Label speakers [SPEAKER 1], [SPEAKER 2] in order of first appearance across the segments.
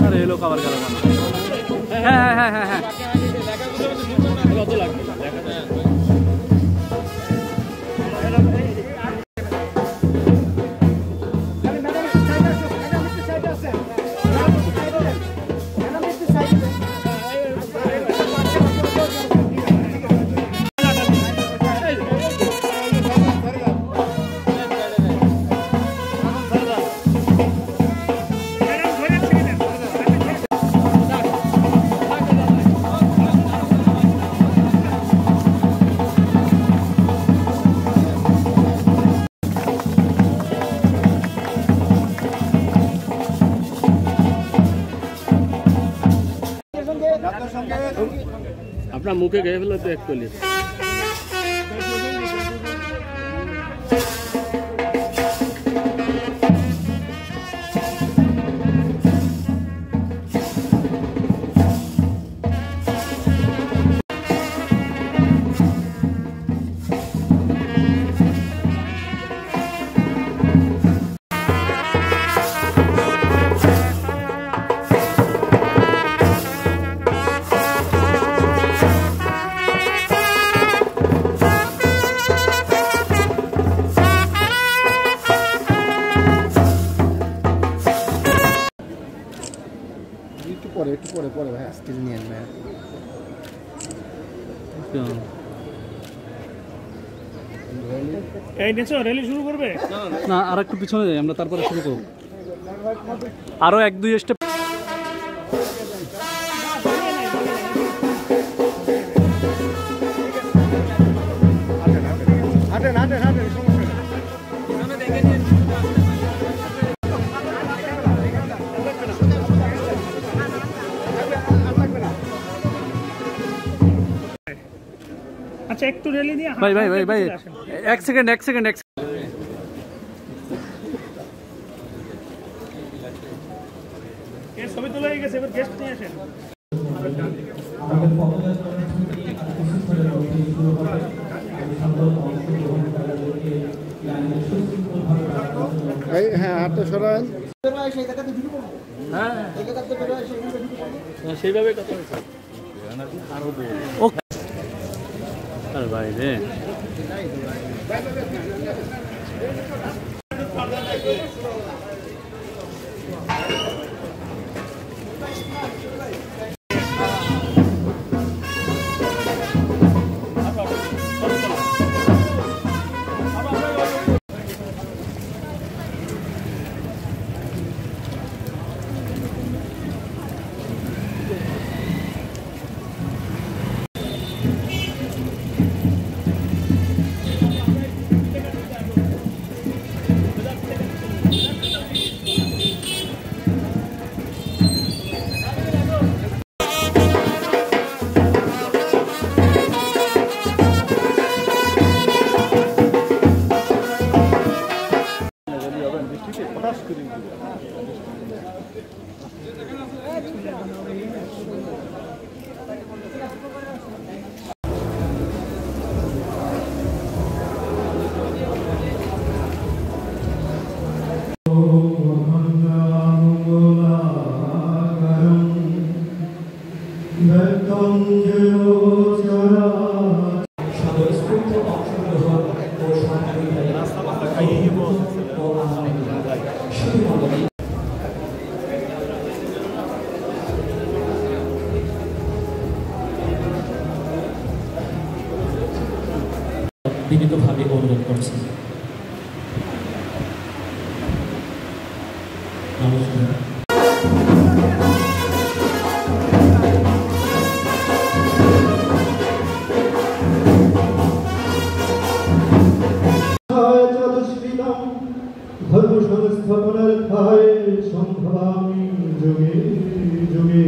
[SPEAKER 1] আরে এই লোক আবার গেল কেন? হ্যাঁ হ্যাঁ হ্যাঁ হ্যাঁ আপনার মুখে গেয়ে ফেলো তো একচল্লিশ। একটু পরে ভাই আস্তে নিয়ে আসবে এই নেছো র্যালি শুরু করবে না আর একটু পিছনে যাই আমরা তারপরে শুরু করব আরো এক দুই স্টেপ আচ্ছা একটু রেলি দিয়ে ভাই ভাই ভাই ভাই এক সেকেন্ড এই ছবি তোলা হয়ে গেছে এবার গেস্ট নিয়ে আসেন এই হ্যাঁ হাতটা সরান হ্যাঁ সেইভাবে কথা হয়েছে আরো ওকে अरे भाई रे বিনীতভাবে অনুরোধ করছি। ধর্ম সংস্থাপনের ঠায় সংগ্রামী যুগে যুগে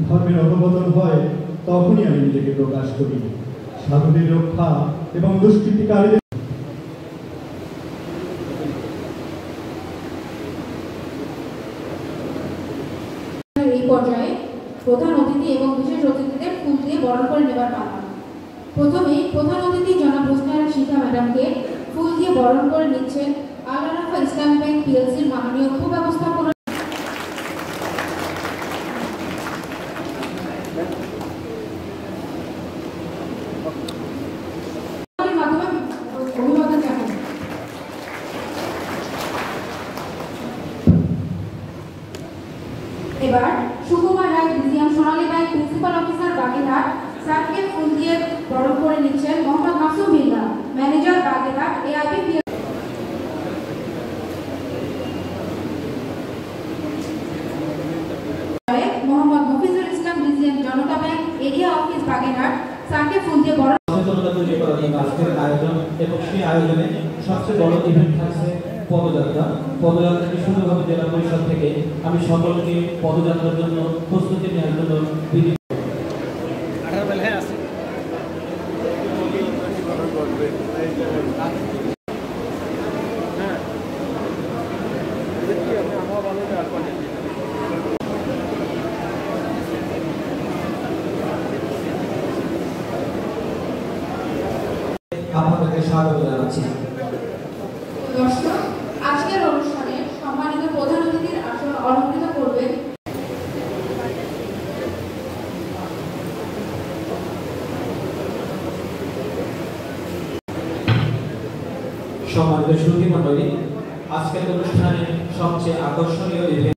[SPEAKER 1] ধর্মের অববদন হয় তখনই আমি নিজেকে প্রকাশ করি। সাধুদের রক্ষা এবং দুষ্কৃতিকারীদের
[SPEAKER 2] এই পর্যায়ে প্রধান অতিথি এবং বিশেষ অতিথিদের ফুল দিয়ে বরণ করে নেবার পালা। প্রথমে প্রধান অতিথি জনাব হোসনারা শিখা ম্যাডামকে ফুল দিয়ে বরণ করে নিচ্ছেন আল আরাফা ইসলাম ব্যাংক পিএলসির মাননীয় উপব্যবস্থা এবার সুকুমার রায় মিউজিয়াম সোনালী ব্যাংক প্রিন্সিপাল অফিসার বাগেরহাট স্যারকে ফুল দিয়ে বরণ করে নিচ্ছেন মোহাম্মদ মাসুম বিল্লাহ, ম্যানেজার বাগেরহাট এআইবি। মোহাম্মদ মফিজুল ইসলাম মিউজিয়াম জনতা ব্যাংক এরিয়া অফিস বাগেরহাট স্যারকে ফুল দিয়ে বরণ
[SPEAKER 3] সচেতনতা তৈরি করা এই আজকের আয়োজন এবং সেই আয়োজনে সবচেয়ে বড় ইভেন্ট থাকছে পদযাত্রা। পদযাত্রাটি শুরু হবে জেলা পরিষদ থেকে। আমি সকলকে পদযাত্রার জন্য প্রস্তুতি নেওয়ার জন্য আপনাদেরকে স্বাগত জানাচ্ছি।
[SPEAKER 2] দর্শক, আজকের অনুষ্ঠানে সম্মানিত প্রধান অতিথির আসন অলঙ্কৃত করবেন
[SPEAKER 3] সম্মানিত সুধী মণ্ডলী, আজকের অনুষ্ঠানের সবচেয়ে আকর্ষণীয় ইভেন্ট